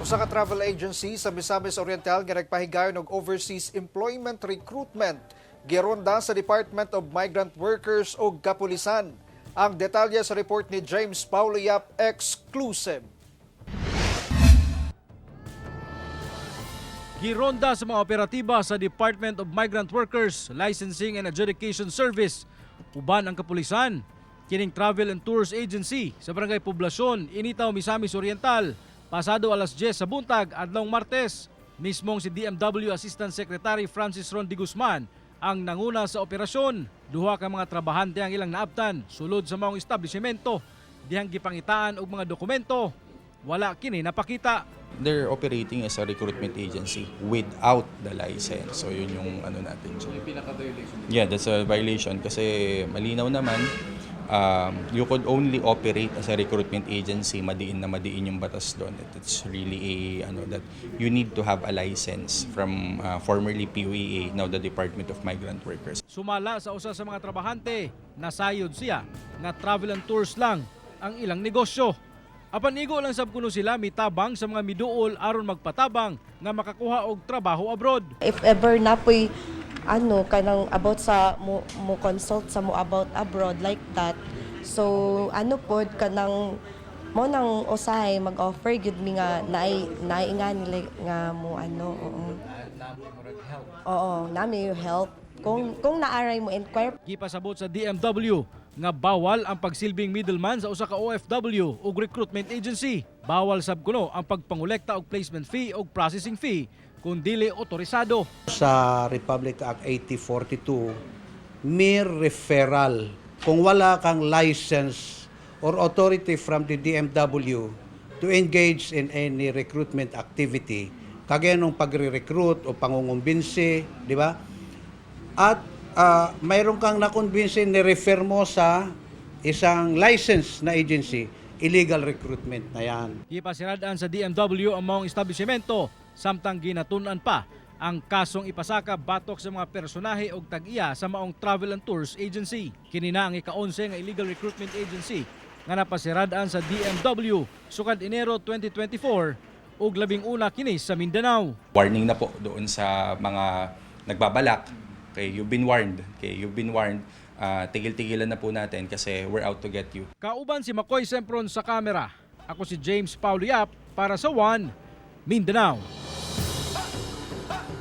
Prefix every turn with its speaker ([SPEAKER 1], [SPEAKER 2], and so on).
[SPEAKER 1] Usa ka travel agency sa Misamis Oriental nga nagpahigayon og overseas employment recruitment gironda sa Department of Migrant Workers o Kapulisan. Ang detalye sa report ni James Paulo Yap, exclusive.
[SPEAKER 2] Gironda sa mga operatiba sa Department of Migrant Workers, Licensing and Adjudication Service, uban ang kapulisan. Kining Travel and Tours Agency sa Barangay Poblasyon, Initao, Misamis Oriental, pasado alas 10 sa buntag, adlawng Martes. Mismong si DMW Assistant Secretary Francis Ron de Guzman ang nanguna sa operasyon. Duha ka mga trabahante ang ilang naabtan sulod sa maong establishmento. Dihang gipangitaan og mga dokumento, wala kini napakita.
[SPEAKER 3] They're operating as a recruitment agency without the license. So yun yung ano natin. So, yung pinaka-violation? Yeah, that's a violation kasi malinaw naman. You could only operate as a recruitment agency, madiin yung batas doon. It's really that you need to have a license from formerly PUEA, now the Department of Migrant Workers.
[SPEAKER 2] Sumala sa usa sa mga trabahante, nasayod siya nga travel and tours lang ang ilang negosyo. Apan igo lang sab kuno sila mitabang sa mga miduol aron magpatabang nga makakuha og trabaho abroad.
[SPEAKER 4] If ever napoy kanang about sa mo consult sa mo about abroad like that. So pod kanang mo nang usahay mag-offer gud mi nga naay nga nila nga mo Oo, nami help. Kung naaray mo inquire.
[SPEAKER 2] Gipasabot sa DMW nga bawal ang pagsilbing middleman sa usa ka OFW ug recruitment agency. Bawal sab kuno ang pagpangolekta og placement fee ug processing fee kung dili otorisado.
[SPEAKER 5] Sa Republic Act 8042, mere referral. Kung wala kang license or authority from the DMW to engage in any recruitment activity, kagaya nung pagre-recruit o pangungumbinsi, di ba? At mayroon kang nakonbinsi, ni-refer mo sa isang licensed na agency, illegal recruitment na yan.
[SPEAKER 2] Gipasirad-an sa DMW ang maong establishmento, samtang ginatunan pa ang kasong ipasaka batok sa mga personahe og tag-iya sa maong Travel and Tours Agency. Kini na ang ika-11 nga illegal recruitment agency nga napasirad-an sa DMW sukad Enero 2024 ug labing una kini sa Mindanao.
[SPEAKER 3] Warning na po doon sa mga nagbabalak. Okay, you've been warned. Tigil-tigilan na po natin kasi we're out to get you.
[SPEAKER 2] Kauban si Makoy Sempron sa kamera. Ako si James Paulo Yap para sa One Mindanao.